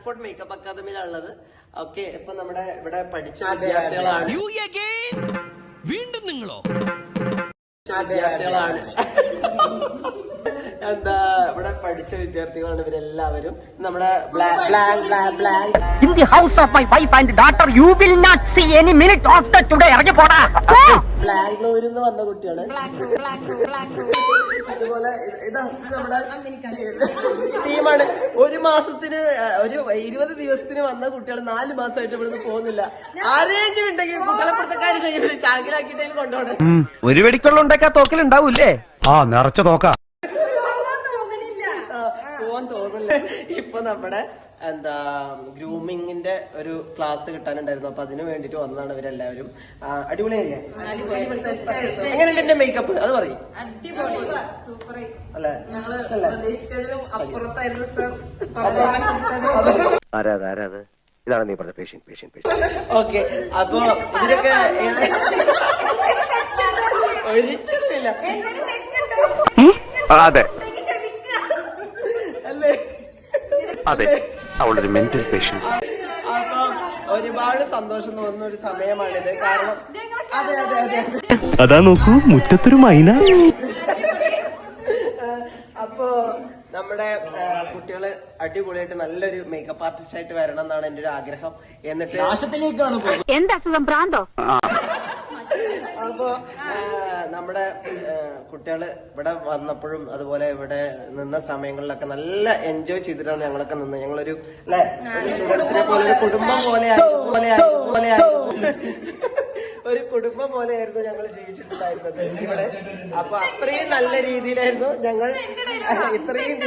Black makeup അക്കാദമിയിലുള്ളത്. Okay, ഇപ്പൊ നമ്മുടെ ഇവിടെ പഠിച്ച വിദ്യാർത്ഥികളാണ്. വീണ്ടും നിങ്ങളോ? വിദ്യാർത്ഥികളാണ് എന്താ ഇവിടെ പഠിച്ച വിദ്യാർത്ഥികളാണ് ഇവരെല്ലാവരും. നമ്മുടെ In the house of my wife and daughter, you will not see any minute after today. ഇറങ്ങി പോടാ. ബാംഗ്ലൂരിൽ നിന്ന് വന്ന കുട്ടിയാണ്. അതുപോലെ ഇതാ നമ്മുടെ ടീമാണ്. ഒരു മാസത്തിന് ഒരു 20 ദിവസത്തിന് വന്ന കുട്ടികൾ 4 മാസമായിട്ട് ഇവിടുന്ന് പോകുന്നില്ല. ആരെങ്കിലും ഉണ്ടെങ്കിൽ കുട്ടികളെപ്പെടുത്തക്കാരുണ്ടെങ്കിൽ ചാക്കിലാക്കിയിട്ട് കൊണ്ടുപോകണം. ഒരു വെടിക്കുള്ള ഉണ്ടാക്കാ തോക്കലുണ്ടാവൂല്ലേ? ആ നിറച്ച തോക്ക പോവാൻ തോന്നില്ല. ഇപ്പൊ നമ്മുടെ എന്താ ഗ്രൂമിങ്ങിന്റെ ഒരു ക്ലാസ് കിട്ടാനുണ്ടായിരുന്നു. അപ്പൊ അതിന് വേണ്ടിട്ട് വന്നതാണ് ഇവരെല്ലാവരും. അടിപൊളിയല്ലേ? എങ്ങനെയുണ്ട് എന്റെ മേക്കപ്പ്? അത് പറയും അല്ലേ? ഇതാണ് നീ പറഞ്ഞ പേഷ്യന്റ്. ഓക്കെ, അപ്പൊ ഇതിനൊക്കെ ഒരിക്കലുമില്ല. അതെ അല്ലേ? അതെ, അവളൊരു മെന്റൽ പേഷ്യന്റ്. അപ്പൊ ഒരുപാട് സന്തോഷം തോന്നുന്ന ഒരു സമയമാണിത്. കാരണം അതെ അതെ അതെ അതാ നോക്കൂ, മുറ്റത്തൊരു മൈന. അപ്പോ നമ്മുടെ കുട്ടികള് അടിപൊളിയായിട്ട് നല്ലൊരു മേക്കപ്പ് ആർട്ടിസ്റ്റ് ആയിട്ട് വരണം എന്നാണ് എന്റെ ഒരു ആഗ്രഹം. എന്നിട്ട് എന്താ സുഖം, പ്രാന്തോ? അപ്പോ നമ്മുടെ കുട്ടികള് ഇവിടെ വന്നപ്പോഴും അതുപോലെ ഇവിടെ നിന്ന സമയങ്ങളിലൊക്കെ നല്ല എൻജോയ് ചെയ്തിട്ടാണ് ഞങ്ങളൊക്കെ നിന്ന്. ഞങ്ങളൊരു അല്ലെ സ്റ്റുഡൻസിനെ പോലെ ഒരു കുടുംബം ഒരു കുടുംബം പോലെയായിരുന്നു ഞങ്ങൾ ജീവിച്ചിട്ടുണ്ടായിരുന്നത് ഇവിടെ. അപ്പൊ അത്രയും നല്ല രീതിയിലായിരുന്നു ഞങ്ങൾ ഇത്രയും